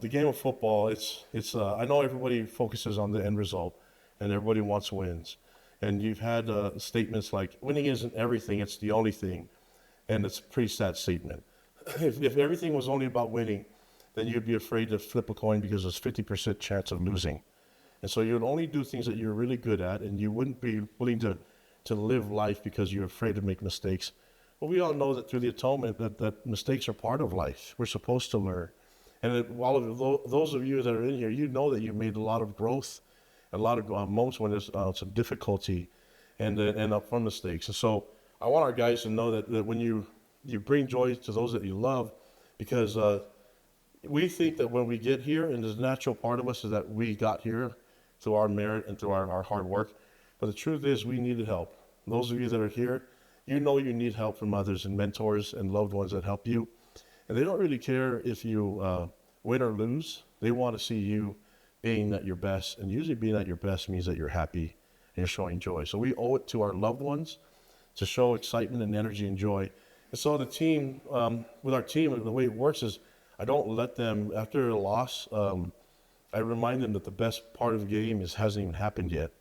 The game of football, I know everybody focuses on the end result and everybody wants wins. And you've had statements like, winning isn't everything, it's the only thing. And it's a pretty sad statement. If everything was only about winning, then you'd be afraid to flip a coin because there's 50% chance of losing. And so you would only do things that you're really good at, and you wouldn't be willing to live life because you're afraid to make mistakes. But we all know that through the atonement that mistakes are part of life. We're supposed to learn. And all of those of you that are in here, you know that you've made a lot of growth, a lot of moments when there's some difficulty and from mistakes. And so I want our guys to know that when you bring joy to those that you love, because we think that when we get here, and the natural part of us is that we got here through our merit and through our hard work. But the truth is we needed help. Those of you that are here, you know you need help from others and mentors and loved ones that help you. And they don't really care if you win or lose. They want to see you being at your best. And usually being at your best means that you're happy and you're showing joy. So we owe it to our loved ones to show excitement and energy and joy. And so the team, with our team, the way it works is I don't let them, after a loss, I remind them that the best part of the game hasn't even happened yet.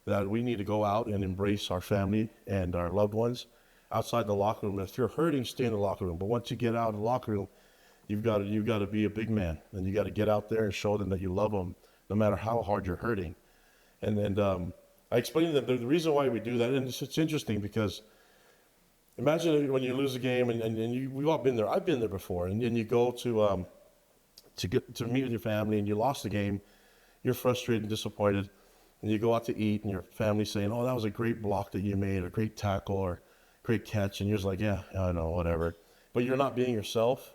That we need to go out and embrace our family and our loved ones outside the locker room. If you're hurting, stay in the locker room. But once you get out of the locker room, you've got to be a big man, and you got to get out there and show them that you love them, no matter how hard you're hurting. And then I explained to them the reason why we do that, and it's interesting because imagine when you lose a game, and we've all been there. I've been there before, and you go to meet with your family, and you lost the game. You're frustrated and disappointed, and you go out to eat, and your family's saying, "Oh, that was a great block that you made, a great tackle, or great catch," and you're just like, "Yeah, I know, whatever." But you're not being yourself.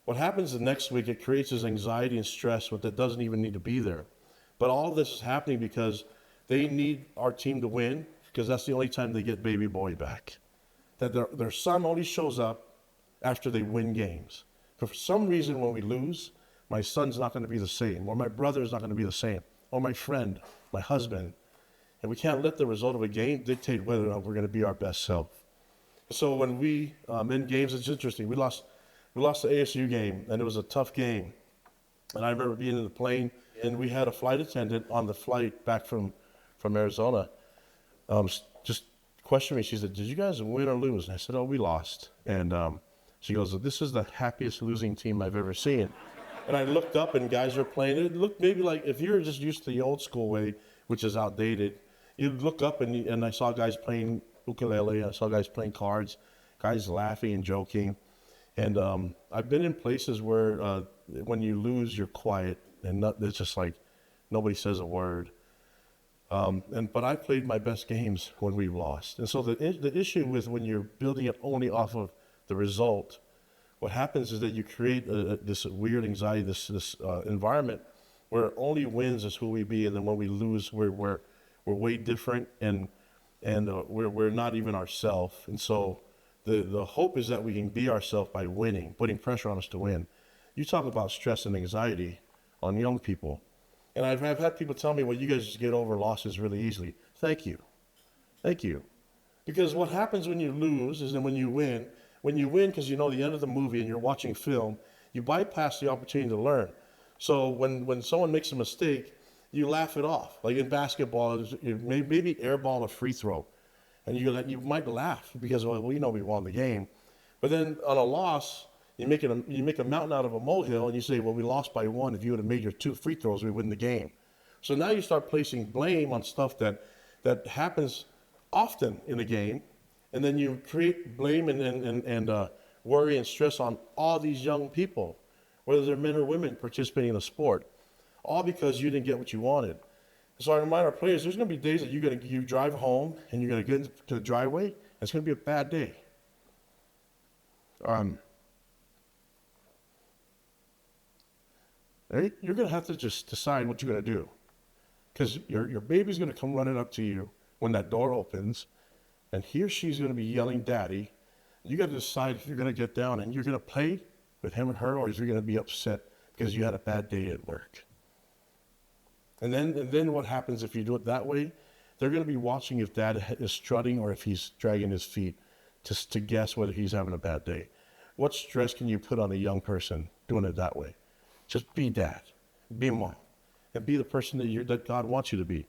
What happens the next week, it creates this anxiety and stress that doesn't even need to be there. But all of this is happening because they need our team to win, because that's the only time they get baby boy back. That their son only shows up after they win games. For some reason, when we lose, my son's not going to be the same, or my brother is not going to be the same, or my friend, my husband. And we can't let the result of a game dictate whether or not we're going to be our best self. So when we in games, it's interesting. We lost the ASU game, and it was a tough game. And I remember being in the plane, and we had a flight attendant on the flight back from Arizona just questioned me. She said, "Did you guys win or lose?" And I said, "Oh, we lost." And she goes, "This is the happiest losing team I've ever seen." And I looked up, and guys were playing. It looked maybe like, if you're just used to the old school way, which is outdated, you'd look up, and I saw guys playing ukulele, I saw guys playing cards, guys laughing and joking. And I've been in places where when you lose, you're quiet, and it's just like nobody says a word. But I played my best games when we've lost. And so the issue with when you're building it only off of the result, what happens is that you create this weird anxiety, this environment where only wins is who we be, and then when we lose, we're way different, and we're not even ourselves. And so the hope is that we can be ourselves by winning, putting pressure on us to win. You talk about stress and anxiety on young people. And I've had people tell me, "Well, you guys just get over losses really easily." Thank you. Thank you. Because what happens when you lose is that when you win, because you know the end of the movie and you're watching film, you bypass the opportunity to learn. So when someone makes a mistake, you laugh it off. Like in basketball, you maybe airball a free throw. And you might laugh because, well, we know we won the game. But then on a loss, you make a mountain out of a molehill, and you say, "Well, we lost by one. If you would have made your 2 free throws, we win the game." So now you start placing blame on stuff that happens often in the game, and then you create blame and worry and stress on all these young people, whether they're men or women participating in the sport, all because you didn't get what you wanted. So I remind our players, there's going to be days that you drive home and you're going to get into the driveway, and it's going to be a bad day. You're going to have to just decide what you're going to do, because your baby's going to come running up to you when that door opens, and he or she's going to be yelling "Daddy." You got to decide if you're going to get down and you're going to play with him or her, or if you're going to be upset because you had a bad day at work. And then what happens if you do it that way? They're going to be watching if dad is strutting or if he's dragging his feet to guess whether he's having a bad day. What stress can you put on a young person doing it that way? Just be dad, be mom, and be the person that God wants you to be.